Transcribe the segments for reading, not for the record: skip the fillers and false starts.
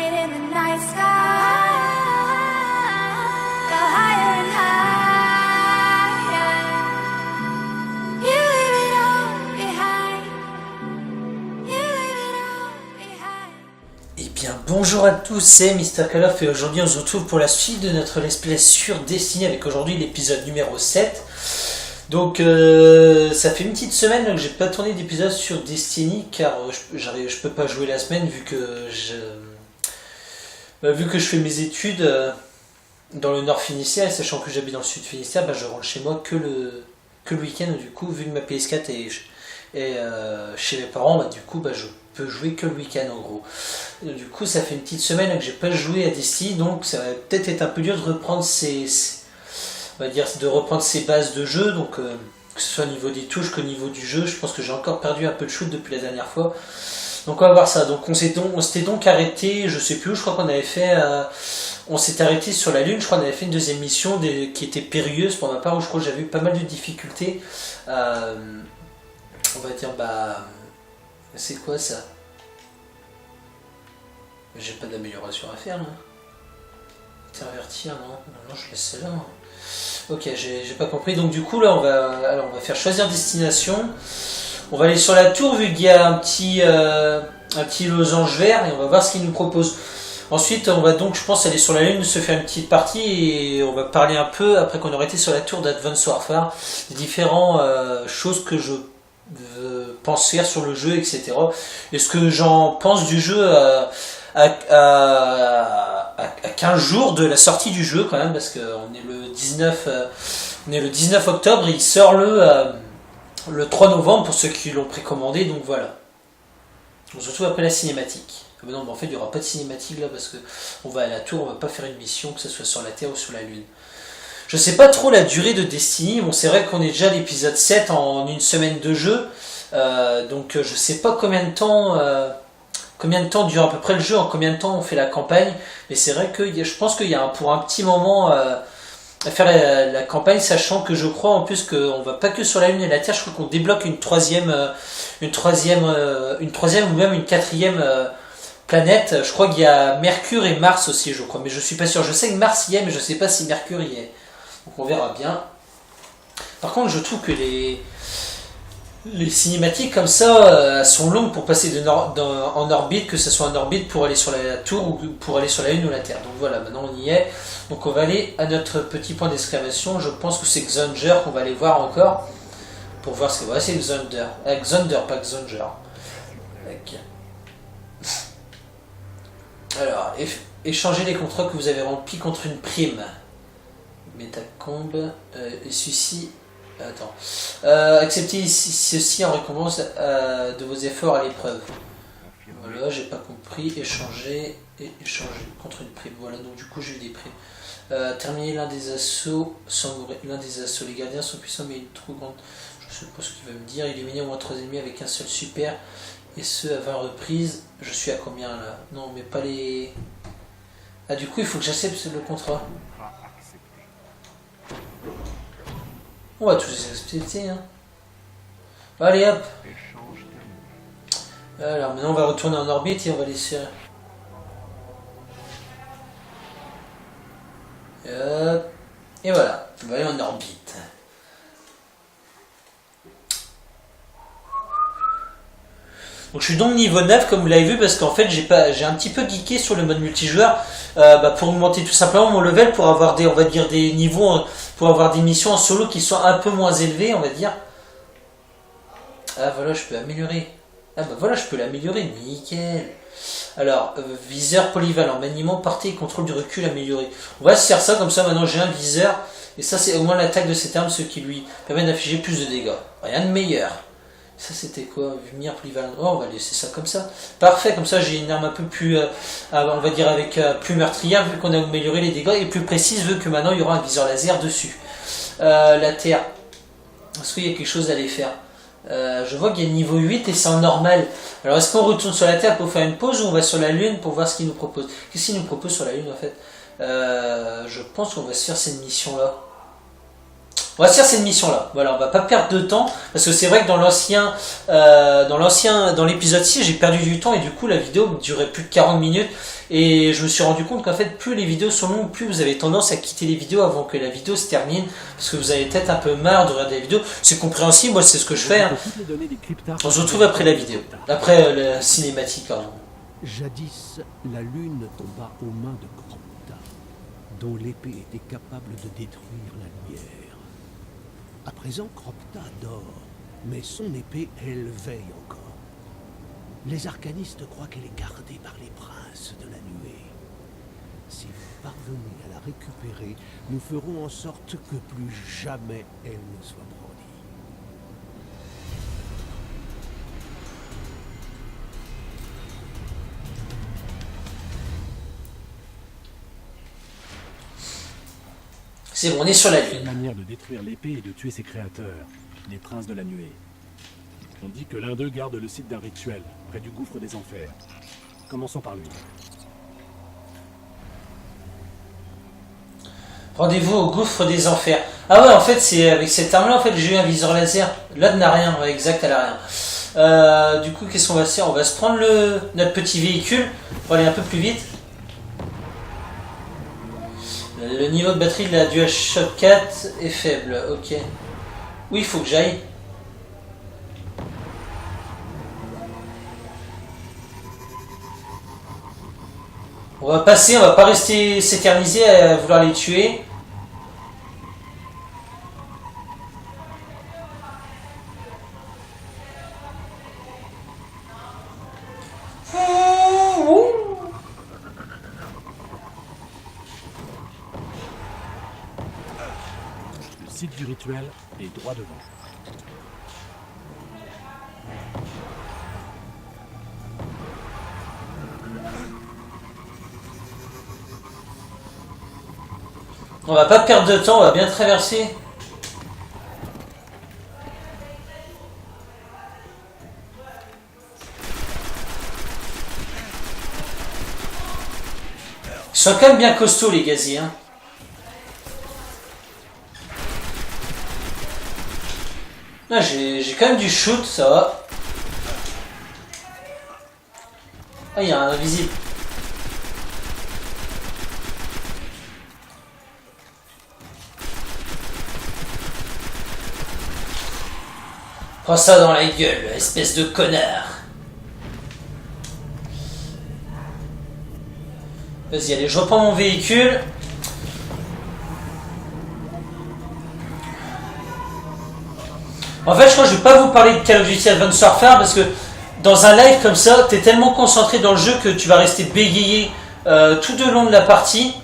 flying in the night sky. Go higher and higher. You leave it all behind. You leave it all behind. Eh bien bonjour à tous, c'est Mr. Call of et aujourd'hui on se retrouve pour la suite de notre let's play sur Destiny avec aujourd'hui l'épisode numéro 7. Donc ça fait une petite semaine que j'ai pas tourné d'épisode sur Destiny car je peux pas jouer la semaine vu que je fais mes études dans le nord Finistère et sachant que j'habite dans le sud Finistère, je rentre chez moi que le week-end. Du coup vu que ma PS4 est chez mes parents, du coup je peux jouer que le week-end en gros. Du coup ça fait une petite semaine que j'ai pas joué à Destiny, donc ça va peut-être être un peu dur de reprendre ces bases de jeu, donc que ce soit au niveau des touches qu'au niveau du jeu. Je pense que j'ai encore perdu un peu de shoot depuis la dernière fois, donc on va voir ça. Donc on s'était donc arrêté, je sais plus où, je crois qu'on avait fait on s'était arrêté sur la lune, je crois qu'on avait fait une deuxième mission qui était périlleuse pour ma part, où je crois que j'avais eu pas mal de difficultés on va dire c'est quoi ça? J'ai pas d'amélioration à faire là. Intervertir, non, je laisse celle-là. Ok, j'ai pas compris. Donc du coup là on va faire choisir destination. On va aller sur la tour vu qu'il y a un petit losange vert et on va voir ce qu'il nous propose. Ensuite on va donc, je pense, aller sur la lune, se faire une petite partie et on va parler un peu, après qu'on aurait été sur la tour d'Advanced Warfare, des différentes choses que je pense faire sur le jeu, etc. Et ce que j'en pense du jeu à 15 jours de la sortie du jeu quand même, parce qu'on est le 19 octobre et il sort le 3 novembre pour ceux qui l'ont précommandé, donc voilà. On se retrouve après la cinématique. Mais non, mais en fait il n'y aura pas de cinématique là parce que on va à la tour, on va pas faire une mission, que ce soit sur la Terre ou sur la Lune. Je sais pas trop la durée de Destiny, bon c'est vrai qu'on est déjà à l'épisode 7 en une semaine de jeu, donc je sais pas combien de temps dure à peu près le jeu, en combien de temps on fait la campagne, mais c'est vrai que je pense qu'il y a pour un petit moment à faire la campagne, sachant que je crois en plus qu'on va pas que sur la Lune et la Terre, je crois qu'on débloque une troisième ou même une quatrième planète. Je crois qu'il y a Mercure et Mars aussi, je crois, mais je suis pas sûr. Je sais que Mars y est, mais je sais pas si Mercure y est. Donc on verra bien. Par contre, je trouve que les cinématiques comme ça sont longues pour passer en orbite, que ce soit en orbite pour aller sur la tour ou pour aller sur la Lune ou la Terre. Donc voilà, maintenant on y est. Donc on va aller à notre petit point d'exclamation. Je pense que c'est Xunder qu'on va aller voir encore pour voir ce que c'est. Xunder. Xunder, pas Xunder. Alors, échanger les contrats que vous avez remplis contre une prime. Métacombe. Et celui-ci. Attends. Acceptez ceci en récompense de vos efforts à l'épreuve. Voilà, j'ai pas compris. Échanger contre une prime. Voilà, donc du coup j'ai eu des primes. Terminer l'un des assauts sans mourir. L'un des assauts. Les gardiens sont puissants mais une trop grande. Je sais pas ce qu'il va me dire. Éliminer au moins 3 ennemis avec un seul super. Et ce à 20 reprises. Je suis à combien là? Non, mais pas les. Ah, du coup il faut que j'accepte le contrat. On va tous les accepter, hein. Allez hop. Alors maintenant on va retourner en orbite et on va laisser. Hop. Et voilà, on va aller en orbite. Donc je suis donc niveau 9 comme vous l'avez vu, parce qu'en fait j'ai un petit peu geeké sur le mode multijoueur pour augmenter tout simplement mon level, pour avoir des niveaux, pour avoir des missions en solo qui sont un peu moins élevées, on va dire. Ah voilà, je peux améliorer. Ah voilà, je peux l'améliorer, nickel. Alors, viseur polyvalent, maniement, portée et contrôle du recul amélioré. On va se faire ça, comme ça maintenant j'ai un viseur, et ça c'est au moins l'attaque de cette arme, ce qui lui permet d'afficher plus de dégâts. Rien de meilleur. Ça c'était quoi? Lumière polyvalente. Oh, on va laisser ça comme ça. Parfait, comme ça j'ai une arme un peu plus, on va dire avec plus meurtrière, vu qu'on a amélioré les dégâts, et plus précise, vu que maintenant il y aura un viseur laser dessus. La Terre. Est-ce qu'il y a quelque chose à aller faire? Je vois qu'il y a niveau 8 et c'est en normal. Alors est-ce qu'on retourne sur la Terre pour faire une pause, ou on va sur la Lune pour voir ce qu'il nous propose? Qu'est-ce qu'il nous propose sur la Lune en fait? Je pense qu'on va se faire cette mission là. On va se faire cette mission-là. Voilà, on va pas perdre de temps, parce que c'est vrai que dans l'épisode 6, j'ai perdu du temps, et du coup, la vidéo durait plus de 40 minutes, et je me suis rendu compte qu'en fait, plus les vidéos sont longues, plus vous avez tendance à quitter les vidéos avant que la vidéo se termine, parce que vous avez peut-être un peu marre de regarder la vidéo. C'est compréhensible, moi, c'est ce que je fais. Hein. On se retrouve après la vidéo. Après la cinématique, pardon. Jadis, la lune tomba aux mains de Cropta, dont l'épée était capable de détruire la lumière. À présent, Cropta dort, mais son épée, elle, veille encore. Les arcanistes croient qu'elle est gardée par les princes de la nuée. Si vous parvenez à la récupérer, nous ferons en sorte que plus jamais elle ne soit brandie. C'est bon, on est sur la Une lune. manière de détruire l'épée et de tuer ses créateurs, les princes de la nuée. On dit que l'un d'eux garde le site d'un rituel, près du gouffre des enfers. Commençons par lui. Rendez-vous au gouffre des enfers. Ah ouais, en fait, c'est avec cette arme-là, en fait, j'ai eu un viseur laser. Là, elle n'a rien, ouais, exact, elle a rien. Du coup, qu'est-ce qu'on va faire? On va se prendre notre petit véhicule pour aller un peu plus vite. Le niveau de batterie de la DualShock 4 est faible, ok. Où il faut que j'aille? On va passer, on va pas rester s'éterniser à vouloir les tuer. Le site du rituel est droit devant. On va pas perdre de temps, on va bien traverser. Ils sont quand même bien costauds les gaziers. Hein. Là, j'ai quand même du shoot, ça va. Ah, il y a un invisible. Prends ça dans la gueule, espèce de connard. Vas-y, allez, je reprends mon véhicule. En fait, je crois que je vais pas vous parler de Call of Duty Advanced Warfare parce que dans un live comme ça, t'es tellement concentré dans le jeu que tu vas rester bégayé tout au long de la partie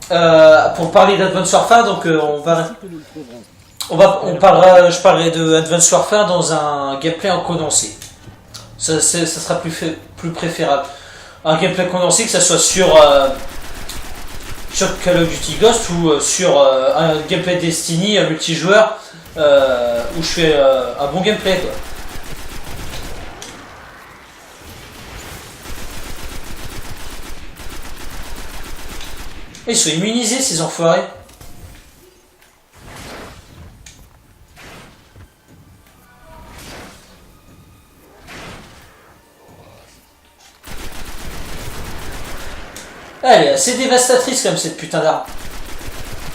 pour parler d'Advanced Warfare. Donc je parlerai de Advanced Warfare dans un gameplay en condensé. Ça sera plus préférable. Un gameplay condensé, que ça soit sur Call of Duty Ghost ou sur un gameplay Destiny, un multijoueur où je fais un bon gameplay quoi. Et ils sont immunisés ces enfoirés. Elle est assez dévastatrice comme cette putain d'arme.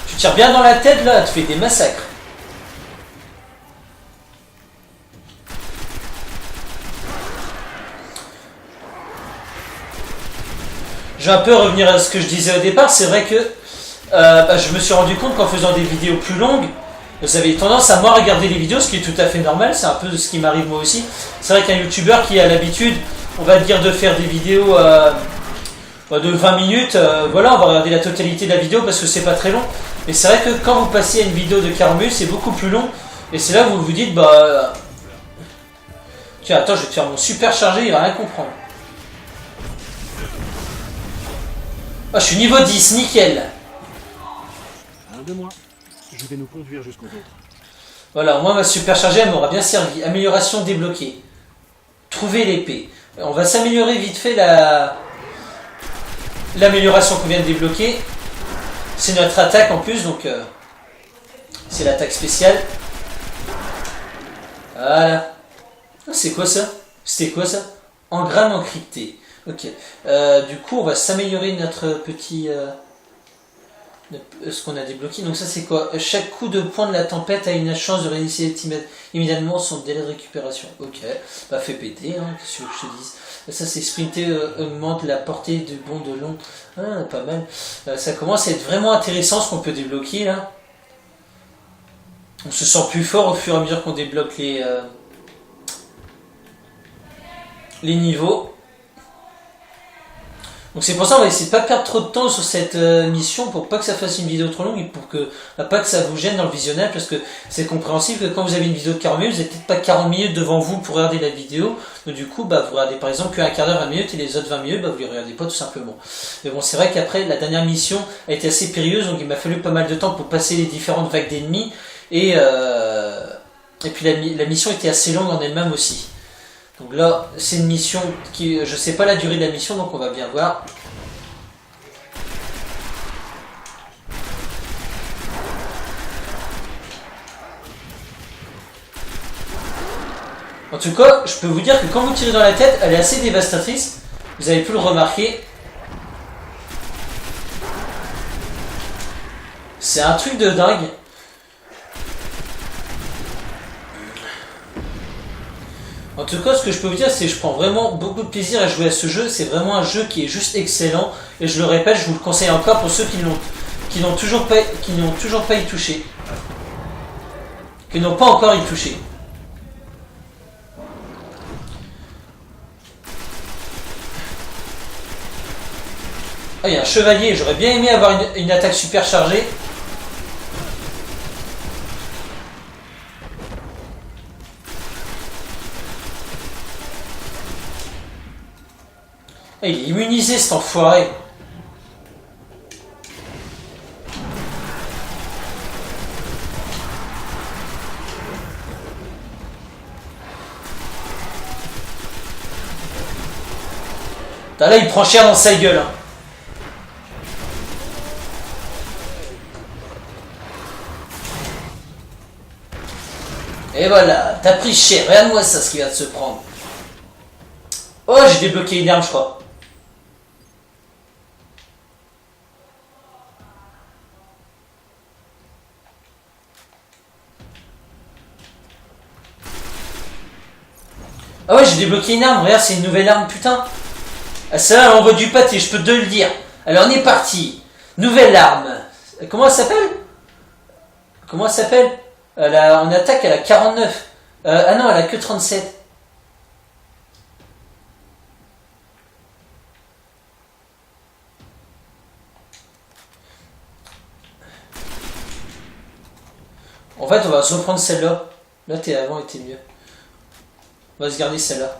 Tu tires bien dans la tête là, tu fais des massacres. Je vais un peu revenir à ce que je disais au départ, c'est vrai que je me suis rendu compte qu'en faisant des vidéos plus longues, vous avez tendance à moins regarder les vidéos, ce qui est tout à fait normal, c'est un peu ce qui m'arrive moi aussi. C'est vrai qu'un youtubeur qui a l'habitude, on va dire, de faire des vidéos de 20 minutes, voilà, on va regarder la totalité de la vidéo parce que c'est pas très long. Mais c'est vrai que quand vous passez à une vidéo de 40 minutes, c'est beaucoup plus long. Et c'est là où vous vous dites, tiens, attends, je vais te faire mon super chargé, il va rien comprendre. Ah, je suis niveau 10, nickel. Un de moi. Je vais nous conduire jusqu'aux autres. Voilà, moi ma super chargée, elle m'aura bien servi. Amélioration débloquée. Trouver l'épée. On va s'améliorer vite fait l'amélioration qu'on vient de débloquer. C'est notre attaque en plus, donc C'est l'attaque spéciale. Voilà. Ah, c'est quoi ça? C'était quoi ça? Engramme encrypté. Ok. Du coup, on va s'améliorer notre petit... ce qu'on a débloqué. Donc ça, c'est quoi? Chaque coup de poing de la tempête a une chance de réinitier immédiatement son délai de récupération. Ok. Bah, fait péter, hein. Qu'est-ce que je te dise? Ça, c'est sprinter, augmente la portée du bond de long. Ah, pas mal. Ça commence à être vraiment intéressant ce qu'on peut débloquer, là. On se sent plus fort au fur et à mesure qu'on débloque les niveaux. Donc c'est pour ça qu'on va essayer de pas perdre trop de temps sur cette mission pour pas que ça fasse une vidéo trop longue et pour que pas que ça vous gêne dans le visionnage, parce que c'est compréhensible que quand vous avez une vidéo de 40 minutes, vous n'avez peut-être pas 40 minutes devant vous pour regarder la vidéo. Donc du coup, vous regardez par exemple qu'un quart d'heure, 20 minutes, et les autres 20 minutes, vous les regardez pas tout simplement. Mais bon, c'est vrai qu'après, la dernière mission a été assez périlleuse, donc il m'a fallu pas mal de temps pour passer les différentes vagues d'ennemis, et puis la mission était assez longue en elle-même aussi. Donc là, c'est une mission qui... Je sais pas la durée de la mission, donc on va bien voir. En tout cas, je peux vous dire que quand vous tirez dans la tête, elle est assez dévastatrice. Vous avez pu le remarquer. C'est un truc de dingue. En tout cas, ce que je peux vous dire, c'est que je prends vraiment beaucoup de plaisir à jouer à ce jeu. C'est vraiment un jeu qui est juste excellent. Et je le répète, je vous le conseille encore pour ceux qui n'ont toujours pas y touché. Qui n'ont pas encore y touché. Ah, il y a un chevalier. J'aurais bien aimé avoir une attaque super chargée. Ah, il est immunisé cet enfoiré. Là, il prend cher dans sa gueule. Hein. Et voilà, t'as pris cher. Regarde-moi ça, ce qui va de se prendre. Oh, j'ai débloqué une arme, je crois. Ah ouais, j'ai débloqué une arme. Regarde, c'est une nouvelle arme, putain. Ah, ça, elle envoie du pâté, je peux te le dire. Alors, on est parti. Nouvelle arme. Comment elle s'appelle? Comment elle s'appelle? En attaque, elle a 49. Ah non, elle a que 37. En fait, on va se reprendre celle-là. Là, t'es avant était mieux. On va se garder celle-là.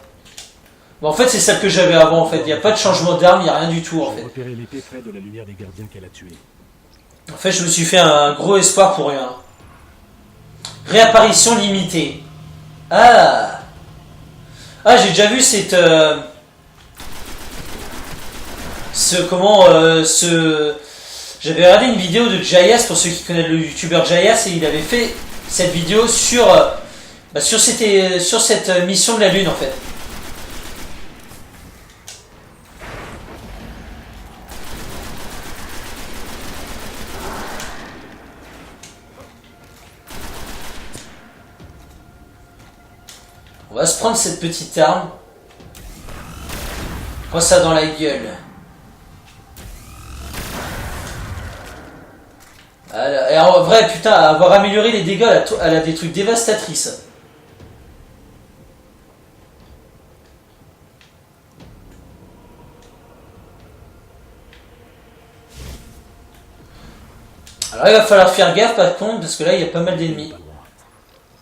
Bon, en fait, c'est celle que j'avais avant, en fait. Il n'y a pas de changement d'arme, il n'y a rien du tout, en fait. J'ai repéré l'épée près de la lumière des gardiens qu'elle a tuée. En fait, je me suis fait un gros espoir pour rien. Réapparition limitée. Ah! Ah, j'ai déjà vu cette... J'avais regardé une vidéo de Jayas, pour ceux qui connaissent le youtubeur Jayas, et il avait fait cette vidéo sur cette mission de la Lune, en fait. On va se prendre cette petite arme. Prends ça dans la gueule. Et en vrai, putain, avoir amélioré les dégâts, elle a des trucs dévastatrices. Alors il va falloir faire gaffe par contre, parce que là il y a pas mal d'ennemis.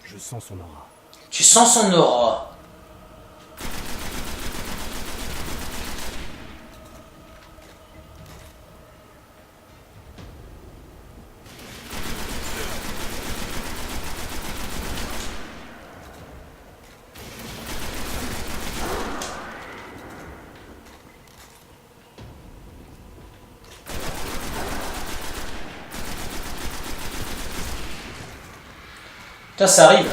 Je sens son aura. Tu sens son aura. Putain, ça arrive.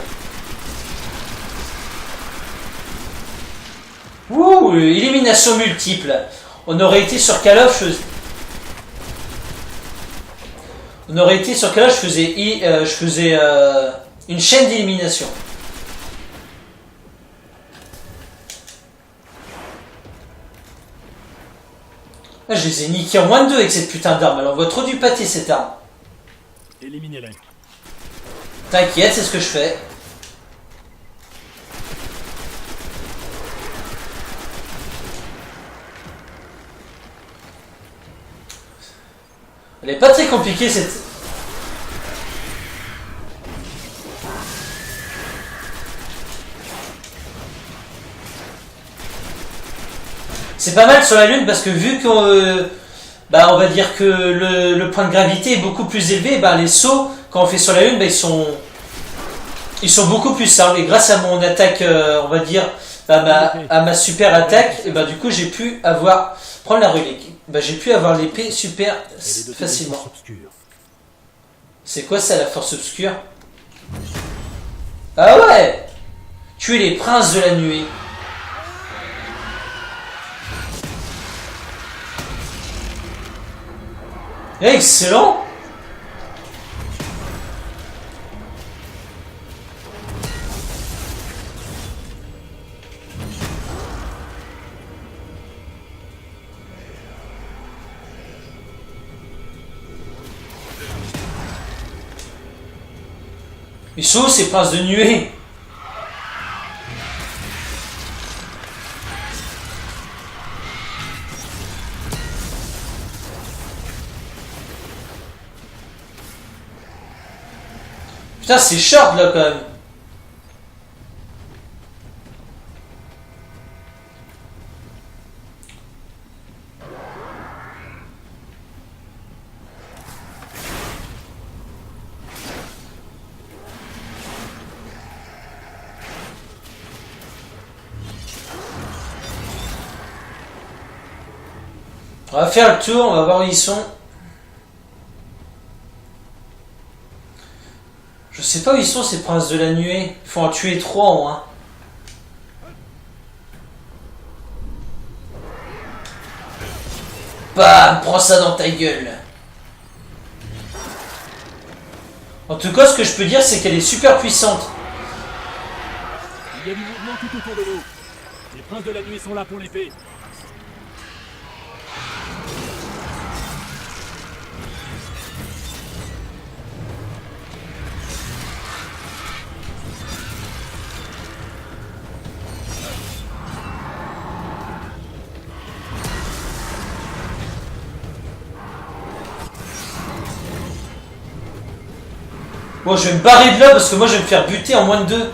Ouh, élimination multiple. On aurait été sur Call of, je faisais une chaîne d'élimination. Là, je les ai niqués en moins de 2 avec cette putain d'arme. Elle envoie trop du pâté, cette arme. Éliminez-les. T'inquiète, c'est ce que je fais. Elle est pas très compliquée cette... C'est pas mal sur la Lune parce que vu qu'on... bah on va dire que le point de gravité est beaucoup plus élevé, bah les sauts, quand on fait sur la Lune, bah ils sont beaucoup plus simples. Et grâce à mon attaque, on va dire, à ma super attaque, et bah du coup j'ai pu avoir... Prendre la relais. Bah j'ai pu avoir l'épée super facilement. C'est quoi ça, la force obscure? Ah ouais! Tuer les princes de la nuée. Excellent! Ils sont où ces princes de nuée? Putain, c'est short là quand même. On va faire le tour, on va voir où ils sont. Je sais pas où ils sont ces princes de la nuée. Il faut en tuer 3 en moins. Bam, prends ça dans ta gueule. En tout cas, ce que je peux dire, c'est qu'elle est super puissante. Il y a du mouvement tout autour de nous. Les princes de la nuit sont là pour l'épée. Bon, je vais me barrer de là parce que moi je vais me faire buter en moins de 2.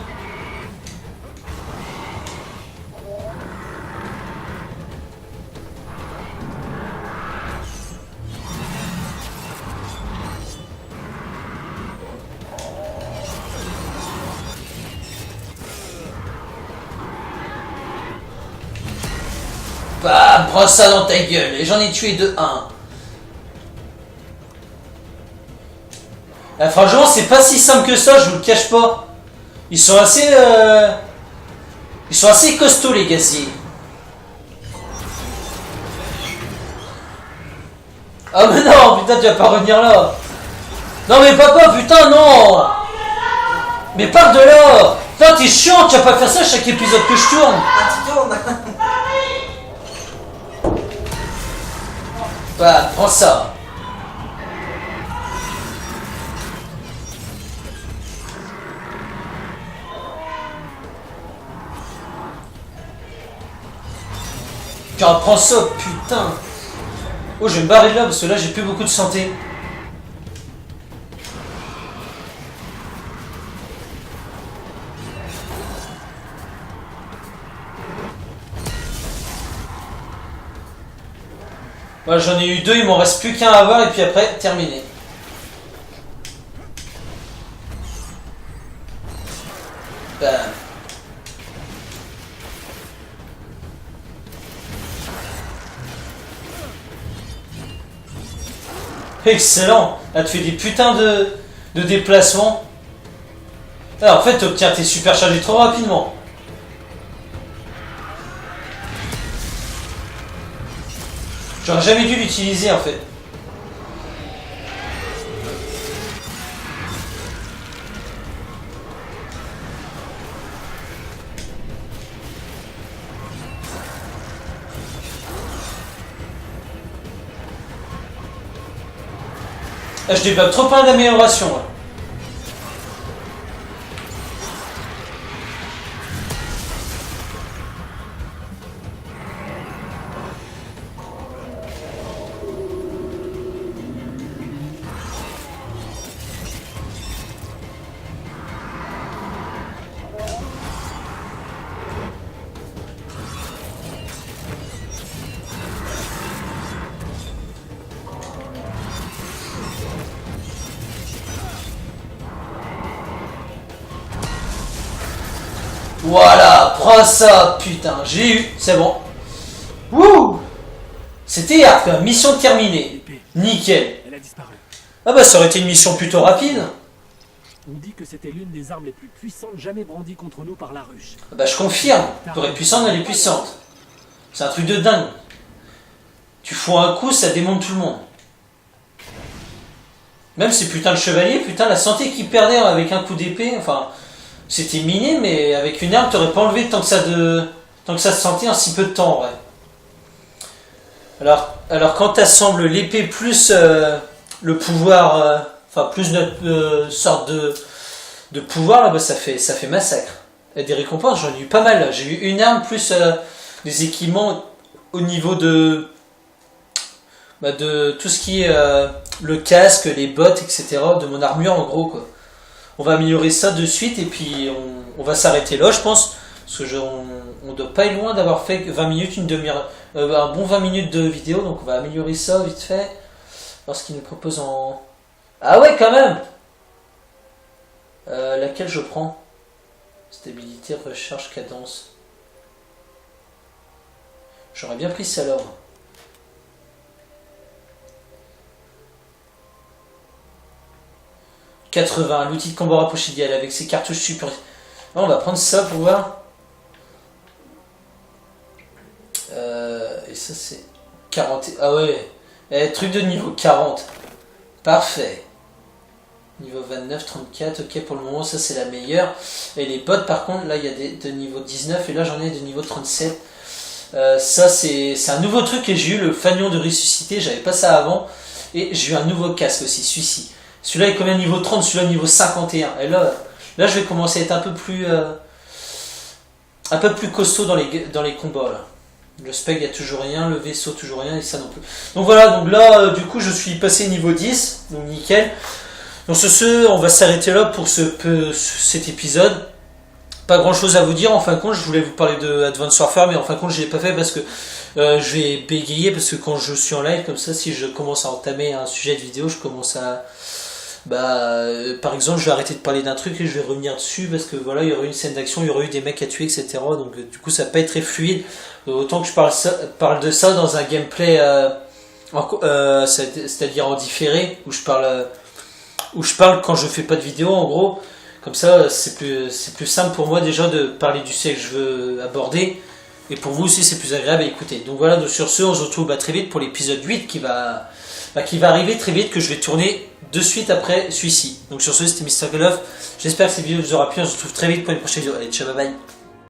Bah, prends ça dans ta gueule. Et j'en ai tué de 1. Franchement, c'est pas si simple que ça, je vous le cache pas. Ils sont assez costauds, les gaziers. Ah mais non, putain, tu vas pas revenir là. Non mais papa, putain, non. Mais pars de là. Putain, t'es chiant, tu vas pas faire ça chaque épisode que je tourne. Ah, tu tournes. Bah, prends ça. Tiens, prends ça, putain. Oh, je vais me barrer de là parce que là, j'ai plus beaucoup de santé. Voilà, j'en ai eu 2, il m'en reste plus qu'un à avoir et puis après, terminé. Bam. Excellent. Là, tu fais des putains de déplacements. Alors, en fait, tiens, t'es superchargé trop rapidement. J'aurais jamais dû l'utiliser en fait. Ah, je développe trop plein d'améliorations. Ouais. Voilà, prends ça, putain, j'ai eu, c'est bon. Wouh! C'était hard, mission terminée. Nickel. Elle a disparu. Ah bah ça aurait été une mission plutôt rapide. On dit que c'était l'une des armes les plus puissantes jamais brandies contre nous par la ruche. Ah bah je confirme, pour être puissante, elle est puissante. C'est un truc de dingue. Tu fous un coup, ça démonte tout le monde. Même ces putains de chevaliers, putain, la santé qu'ils perdaient avec un coup d'épée, enfin... C'était miné, mais avec une arme, t'aurais pas enlevé tant que ça se sentait en si peu de temps, en vrai. Alors quand t'assembles l'épée plus le pouvoir, enfin plus notre sorte de pouvoir, là, bah, ça fait massacre. Et des récompenses, j'en ai eu pas mal. Là. J'ai eu une arme plus des équipements au niveau de tout ce qui est le casque, les bottes, etc. De mon armure, en gros, quoi. On va améliorer ça de suite et puis on va s'arrêter là, je pense. Parce que on doit pas être loin d'avoir fait 20 minutes, une demi-heure, un bon 20 minutes de vidéo. Donc on va améliorer ça vite fait. Alors ce qu'il nous propose en... Ah ouais, quand même. Laquelle je prends? Stabilité, recharge, cadence. J'aurais bien pris celle-là. 80, l'outil de combat rapproché idéal avec ses cartouches super. On va prendre ça pour voir. Et ça c'est 40. Ah ouais, truc de niveau 40. Parfait. Niveau 29, 34, ok pour le moment, ça c'est la meilleure. Et les bottes par contre, là il y a de niveau 19 et là j'en ai de niveau 37. Ça c'est un nouveau truc que j'ai eu, le fanion de ressuscité, j'avais pas ça avant. Et j'ai eu un nouveau casque aussi, celui-ci. Celui-là est combien niveau 30, celui-là niveau 51. Et là je vais commencer à être un peu plus costaud dans les combats là. Le spec il n'y a toujours rien, le vaisseau toujours rien et ça non plus. Donc voilà, donc là du coup je suis passé niveau 10, donc nickel. Donc sur ce, on va s'arrêter là pour cet épisode. Pas grand chose à vous dire, en fin de compte je voulais vous parler de Advanced Warfare mais en fin de compte je l'ai pas fait parce que je vais bégayer parce que quand je suis en live comme ça, si je commence à entamer un sujet de vidéo, je commence à... par exemple je vais arrêter de parler d'un truc et je vais revenir dessus parce que voilà, il y aurait eu une scène d'action, il y aurait eu des mecs à tuer, etc. Donc du coup ça va pas être très fluide. Autant que je parle de ça dans un gameplay c'est-à-dire en différé où je parle quand je fais pas de vidéo en gros. Comme ça c'est plus simple pour moi déjà de parler du sujet que je veux aborder. Et pour vous aussi c'est plus agréable à écouter. Donc voilà, donc sur ce on se retrouve très vite pour l'épisode 8 qui va arriver très vite, que je vais tourner de suite après celui-ci. Donc sur ce c'était Mr. Golov. J'espère que cette vidéo vous aura plu, on se retrouve très vite pour une prochaine vidéo. Allez, ciao, bye bye.